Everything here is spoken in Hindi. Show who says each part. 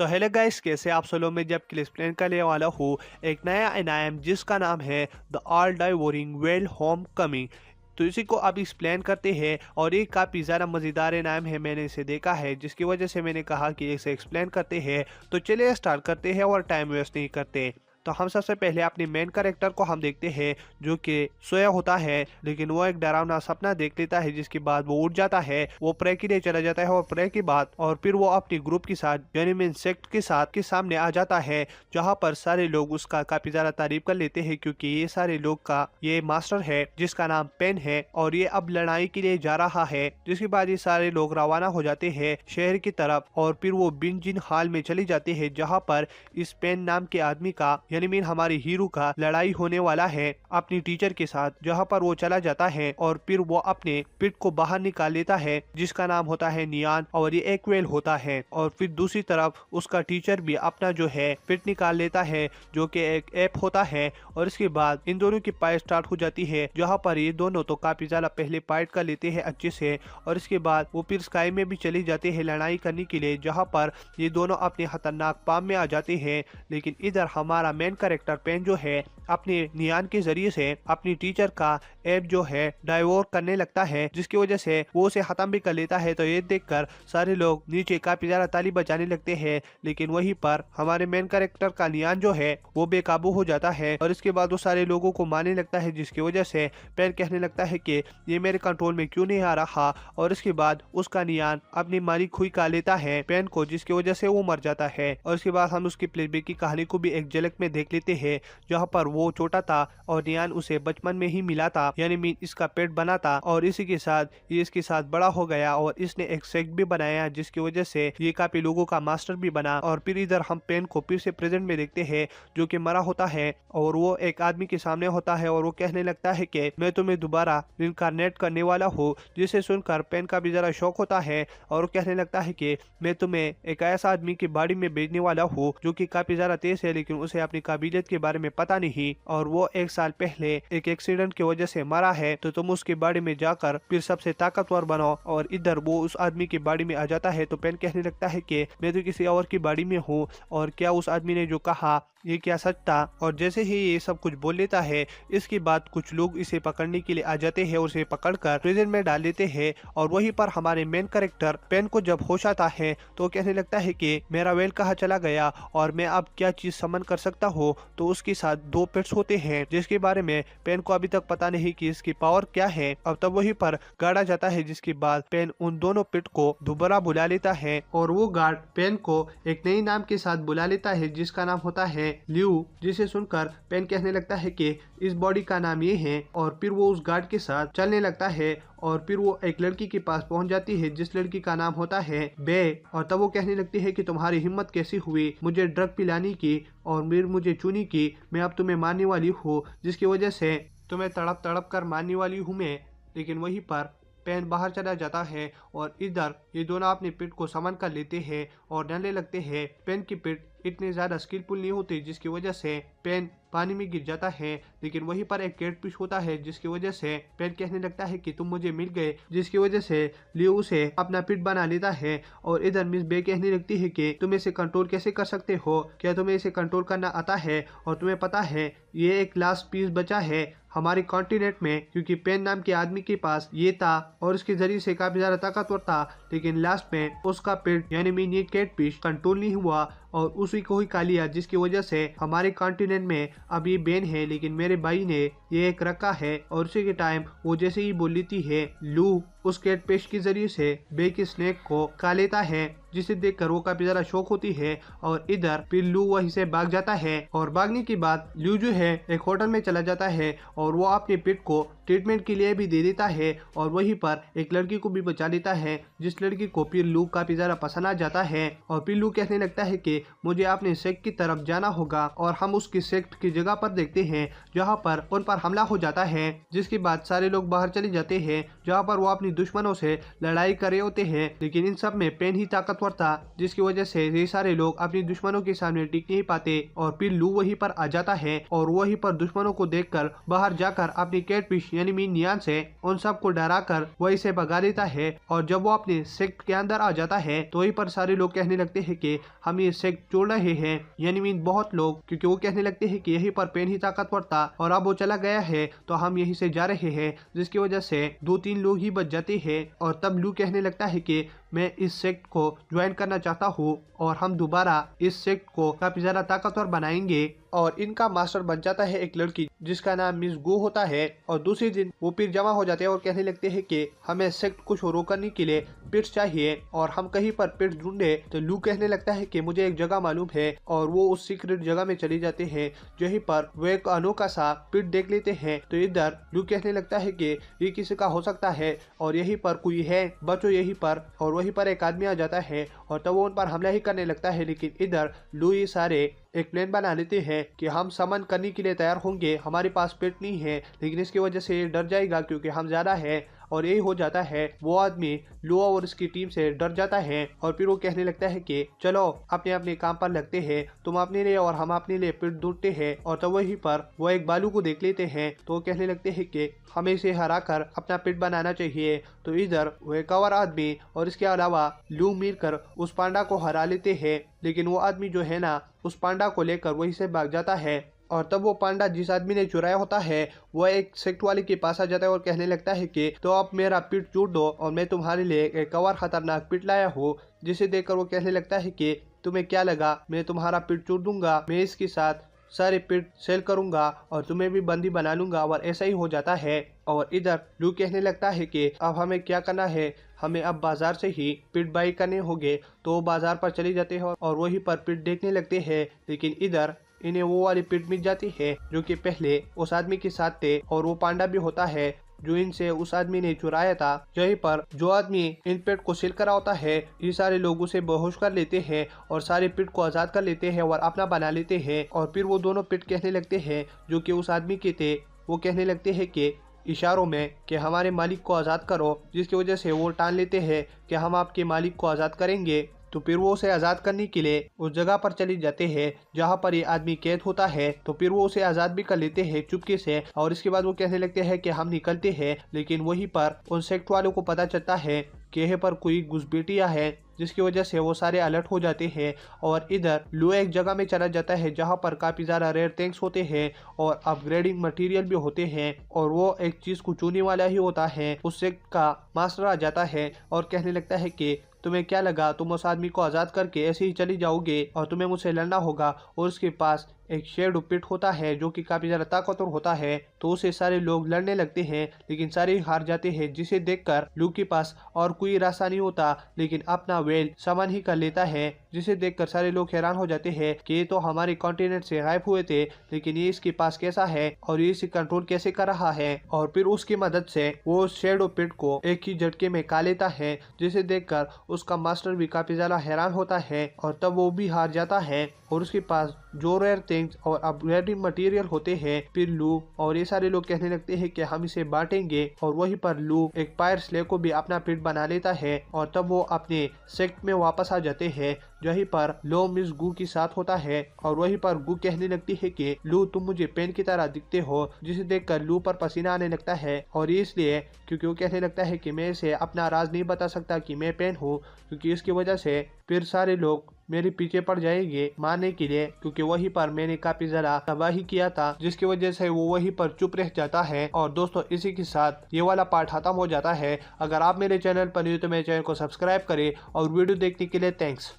Speaker 1: तो हेलो गाइस, कैसे आप सब लोग। मैं जब एक्सप्लेन करने वाला हूँ एक नया इनाम जिसका नाम है the all divorcing well home coming. तो इसी को अब एक्सप्लेन करते हैं और ये काफ़ी ज़्यादा मज़ेदार इनाम है, मैंने इसे देखा है जिसकी वजह से मैंने कहा कि इसे एक्सप्लेन करते हैं। तो चलिए स्टार्ट करते हैं और टाइम वेस्ट नहीं करते। तो हम सबसे पहले अपने मेन कैरेक्टर को हम देखते हैं जो कि सोया होता है, लेकिन वो एक डरावना सपना देख लेता है जिसके बाद वो उठ जाता है, वो प्रे के लिए चला जाता है और प्रे के बाद और फिर वो अपने ग्रुप के साथ यानी मेन सेक्ट के साथ के सामने आ जाता है, जहाँ पर सारे लोग उसका काफी ज्यादा तारीफ कर लेते हैं क्योंकि ये सारे लोग का ये मास्टर है जिसका नाम पेन है और ये अब लड़ाई के लिए जा रहा है। जिसके बाद ये सारे लोग रवाना हो जाते हैं शहर की तरफ और फिर वो बिन जिन हाल में चली जाते हैं जहाँ पर इस पेन नाम के आदमी का यानी मीन हमारे हीरो का लड़ाई होने वाला है अपनी टीचर के साथ, जहाँ पर वो चला जाता है और फिर वो अपने पिट को बाहर निकाल लेता है जिसका नाम होता है नियान और ये एक्वेल होता है। और फिर दूसरी तरफ उसका टीचर भी अपना जो है पिट निकाल लेता है जो कि एक ऐप होता है। और इसके बाद इन दोनों की फाइट स्टार्ट हो जाती है जहाँ पर ये दोनों तो काफी ज्यादा पहले फाइट कर लेते हैं अच्छे से और इसके बाद वो फिर स्काई में भी चली जाते हैं लड़ाई करने के लिए, जहाँ पर ये दोनों अपने खतरनाक पाम में आ जाते हैं। लेकिन इधर हमारा मेन कैरेक्टर पेन जो है अपने नियान के जरिए से अपनी टीचर का ऐप जो है डाइवोर करने लगता है जिसकी वजह से वो उसे खत्म भी कर लेता है। तो ये देखकर सारे लोग नीचे काफी ज्यादा ताली बजाने लगते हैं, लेकिन वहीं पर हमारे मेन कैरेक्टर का नियान जो है वो बेकाबू हो जाता है और इसके बाद वो सारे लोगों को मारने लगता है जिसकी वजह से पेन कहने लगता है कि ये मेरे कंट्रोल में क्यों नहीं आ रहा। और इसके बाद उसका नियान अपनी मालिक हुई का लेता है पेन को जिसकी वजह से वो मर जाता है। और इसके बाद हम उसकी फ्लैशबैक की कहानी को भी एक झलक में देख लेते हैं जहाँ पर वो छोटा था और नियान उसे बचपन में ही मिला था यानी मीन इसका पेट बना था और इसी के साथ ये इसके साथ बड़ा हो गया और इसने एक सेक्ट भी बनाया जिसकी वजह से ये काफी लोगों का मास्टर भी बना। और फिर इधर हम पेन को फिर से प्रेजेंट में देखते हैं जो कि मरा होता है और वो एक आदमी के सामने होता है और वो कहने लगता है कि मैं तुम्हें दोबारा इनकारनेट करने वाला हूँ, जिसे सुनकर पेन का भी जरा शौक होता है और वो कहने लगता है कि मैं तुम्हें एक ऐसा आदमी के बाड़ी में भेजने वाला हूँ जो कि काफी ज्यादा तेज है लेकिन उसे अपनी काबिलियत के बारे में पता नहीं और वो एक साल पहले एक एक्सीडेंट की वजह से मरा है। तो तुम उसके बाड़ी में जाकर फिर सबसे ताकतवर बनो। और इधर वो उस आदमी की बाड़ी में आ जाता है तो पेन कहने लगता है कि मैं तो किसी और की बाड़ी में हूँ और क्या उस आदमी ने जो कहा ये क्या सच था। और जैसे ही ये सब कुछ बोल लेता है इसके बाद कुछ लोग इसे पकड़ने के लिए आ जाते हैं और उसे पकड़कर प्रिजन में डाल देते हैं। और वहीं पर हमारे मेन कैरेक्टर पेन को जब होश आता है तो कहने लगता है कि मेरा वेल कहाँ चला गया और मैं अब क्या चीज समन कर सकता हूँ। तो उसके साथ दो पेट्स होते हैं जिसके बारे में पेन को अभी तक पता नहीं कि इसकी पावर क्या है। अब तब वहीं पर गार्ड आ जाता है जिसके बाद पेन उन दोनों पेट को दोबारा बुला लेता है और वो गार्ड पेन को एक नई नाम के साथ बुला लेता है जिसका नाम होता है ल्यू, जिसे सुनकर पेन कहने लगता है कि इस बॉडी का नाम ये है। और फिर वो उस गार्ड के साथ चलने लगता है और फिर वो एक लड़की के पास पहुंच जाती है जिस लड़की का नाम होता है बे। और तब वो कहने लगती है कि तुम्हारी हिम्मत कैसी हुई मुझे ड्रग पिलाने की और फिर मुझे चुनी की, मैं अब तुम्हें मारने वाली हूँ जिसकी वजह से तुम्हें तड़प तड़प कर मारने वाली हूँ मैं। लेकिन वहीं पर पेन बाहर चला जाता है और इधर ये दोनों अपने पिट को समन कर लेते हैं और डरने लगते हैं। पेन की पिट इतने ज्यादा स्किलफुल नहीं होती जिसकी वजह से पेन पानी में गिर जाता है, लेकिन वहीं पर एक कैटफिश होता है जिसकी वजह से पेन कहने लगता है कि तुम मुझे मिल गए, जिसकी वजह से लियो उसे अपना पिट बना लेता है। और इधर मिस बे कहने लगती है कि तुम इसे कंट्रोल कैसे कर सकते हो, क्या तुम्हें इसे कंट्रोल करना आता है और तुम्हें पता है ये एक लास्ट पीस बचा है हमारे कॉन्टिनेंट में, क्योंकि पेन नाम के आदमी के पास ये था और उसके जरिए से काफी ज्यादा ताकतवर था, लेकिन लास्ट में उसका पेट यानी मीन ये कैटफिश कंट्रोल नहीं हुआ और उसी को ही खा लिया जिसकी वजह से हमारे कॉन्टिनेंट में अब ये बेन है, लेकिन मेरे भाई ने ये एक रखा है। और उसी के टाइम वो जैसे ही बोल लेती है लू उस कैटफिश के जरिए से बे की स्नेक को खा लेता है, जिसे देखकर वो काफी ज्यादा शौक होती है। और इधर फिर लू वहीं से भाग जाता है और भागने के बाद लू जो है एक होटल में चला जाता है और वो अपने पेट को ट्रीटमेंट के लिए भी दे देता है और वहीं पर एक लड़की को भी बचा लेता है जिस लड़की को फिर लू काफी ज्यादा पसंद आ जाता है। और फिर लू कहने लगता है कि मुझे अपने सेक्ट की तरफ जाना होगा और हम उसकी सेक्ट की जगह पर देखते हैं जहाँ पर उन पर हमला हो जाता है, जिसके बाद सारे लोग बाहर चले जाते हैं जहाँ पर वो अपनी दुश्मनों से लड़ाई कर रहे होते हैं। लेकिन इन सब में पेन ही ताकतवर था, जिसकी वजह से ये सारे लोग अपनी दुश्मनों के सामने टिक नहीं पाते और फिर लू वहीं पर आ जाता है और वहीं पर दुश्मनों को देखकर बाहर जाकर अपनी कैटफिश यानी मीन यान से उन सबको डराकर वहीं से भगा देता है। और जब वो अपने सेक्ट के अंदर आ जाता है तो वहीं पर सारे लोग कहने लगते हैं कि हम ये सेक्ट छोड़ रहे हैं, यानी मीन बहुत लोग, क्योंकि वो कहने लगते हैं कि यहीं पर पेन ही ताकतवर था और अब वो चला गया है तो हम यहीं से जा रहे हैं, जिसकी वजह से 2-3 लोग ही बच जाते हैं। और तब लू कहने लगता है कि मैं इस सेक्ट को ज्वाइन करना चाहता हूँ और हम दोबारा इस सेक्ट को काफी ज्यादा ताकतवर बनाएंगे। और इनका मास्टर बन जाता है एक लड़की जिसका नाम मिस गो होता है। और दूसरे दिन वो फिर जमा हो जाते हैं और कहने लगते हैं कि हमें सेक्ट को शुरू करने के लिए पिट्स चाहिए और हम कहीं पर पिट्स ढूंढे। तो लू कहने लगता है कि मुझे एक जगह मालूम है और वो उस सीक्रेट जगह में चले जाते हैं। यहीं पर वो एक अनोखा सा पिट देख लेते हैं। तो इधर लू कहने लगता है कि ये किसी का हो सकता है और यहीं पर कोई है, बचो यहीं पर। और वहीं पर एक आदमी आ जाता है और तब वो उन पर हमला ही करने लगता है। लेकिन इधर लू ये सारे एक प्लान बना लेते हैं कि हम समन करने के लिए तैयार होंगे, हमारे पास पेट नहीं है, लेकिन इसकी वजह से ये डर जाएगा क्योंकि हम ज्यादा है। और यही हो जाता है, वो आदमी लुआ और उसकी टीम से डर जाता है और फिर वो कहने लगता है कि चलो अपने अपने काम पर लगते हैं, तुम अपने लिए और हम अपने लिए पिट ढूंढते हैं। और तब वहीं पर वो एक बालू को देख लेते हैं तो वो कहने लगते हैं कि हमें इसे हरा कर अपना पिट बनाना चाहिए। तो इधर वो एक और आदमी और इसके अलावा लू मिलकर उस पांडा को हरा लेते हैं। लेकिन वो आदमी जो है ना, उस पांडा को लेकर वहीं से भाग जाता है। और तब वो पांडा जिस आदमी ने चुराया होता है वो एक सेक्ट वाले के पास आ जाता है और कहने लगता है कि तो आप मेरा पिट चूट दो और मैं तुम्हारे लिए एक और खतरनाक पिट लाया हूँ। जिसे देखकर वो कहने लगता है कि तुम्हें क्या लगा मैं तुम्हारा पिट चूट दूंगा, मैं इसके साथ सारे पिट सेल करूंगा और तुम्हें भी बंदी बना लूंगा। और ऐसा ही हो जाता है। और इधर लू कहने लगता है कि अब हमें क्या करना है, हमें अब बाजार से ही पिट बाई करने होंगे। तो वो बाजार पर चले जाते हैं और वहीं पर पिट देखने लगते हैं। लेकिन इधर इन्हें वो वाली पिट मिल जाती है जो कि पहले उस आदमी के साथ थे और वो पांडा भी होता है जो इनसे उस आदमी ने चुराया था। यहीं पर जो आदमी इन पिट को सील करा होता है, ये सारे लोग उसे बेहोश कर लेते हैं और सारे पिट को आजाद कर लेते हैं और अपना बना लेते हैं। और फिर वो दोनों पिट कहने लगते हैं जो कि उस आदमी के थे, वो कहने लगते हैं कि इशारों में कि हमारे मालिक को आज़ाद करो, जिसकी वजह से वो ठान लेते हैं कि हम आपके मालिक को आज़ाद करेंगे। तो फिर वो उसे आज़ाद करने के लिए उस जगह पर चले जाते हैं जहाँ पर ये आदमी कैद होता है। तो फिर वो उसे आज़ाद भी कर लेते हैं चुपके से। और इसके बाद वो कहने लगते हैं कि हम निकलते हैं। लेकिन वहीं पर उन सेक्ट वालों को पता चलता है कि यहाँ पर कोई घुसपैठिया है, जिसकी वजह से वो सारे अलर्ट हो जाते हैं। और इधर लू एक जगह में चला जाता है जहाँ पर काफ़ी ज़्यादा रेयर थैंक्स होते हैं और अपग्रेडिंग मटेरियल भी होते हैं। और वो एक चीज़ को चुनने वाला ही होता है। उस सेक्ट का मास्टर आ जाता है और कहने लगता है कि तुम्हें क्या लगा तुम उस आदमी को आज़ाद करके ऐसे ही चली जाओगे और तुम्हें मुझसे लड़ना होगा। और उसके पास एक शेडो पिट होता है जो कि काफी ज्यादा ताकतवर होता है। तो उसे सारे लोग लड़ने लगते हैं लेकिन सारे हार जाते हैं, जिसे देखकर लू के पास और कोई रास्ता नहीं होता लेकिन अपना वेल सामान ही कर लेता है। जिसे देखकर सारे लोग हैरान हो जाते हैं कि ये तो हमारे कॉन्टिनेंट से गायब हुए थे, लेकिन ये इसके पास कैसा है और ये इसे कंट्रोल कैसे कर रहा है। और फिर उसकी मदद से वो शेडो पिट को एक ही झटके में खा लेता है, जिसे देखकर उसका मास्टर भी काफी ज्यादा हैरान होता है और तब वो भी हार जाता है। और उसके पास जो रेयर थिंग्स और अपग्रेडिंग मटेरियल होते हैं, फिर लू और ये सारे लोग कहने लगते हैं कि हम इसे बांटेंगे। और वहीं पर लू एक फायर स्लेव को भी अपना पिट बना लेता है और तब वो अपने सेक्ट में वापस आ जाते हैं। यहीं पर लो मिस गू के साथ होता है और वहीं पर गू कहने लगती है कि लू तुम मुझे पेन की तरह दिखते हो, जिसे देखकर लू पर पसीना आने लगता है। और ये इसलिए क्योंकि वो कहने लगता है कि मैं इसे अपना राज नहीं बता सकता कि मैं पेन हूँ, क्योंकि इसकी वजह से फिर सारे लोग मेरे पीछे पड़ जाएंगे मारने के लिए, क्योंकि वहीं पर मैंने काफी ज्यादा तबाही किया था, जिसकी वजह से वो वहीं पर चुप रह जाता है। और दोस्तों इसी के साथ ये वाला पार्ट खत्म हो जाता है। अगर आप मेरे चैनल पर नहीं हो तो मेरे चैनल को सब्सक्राइब करें और वीडियो देखने के लिए थैंक्स।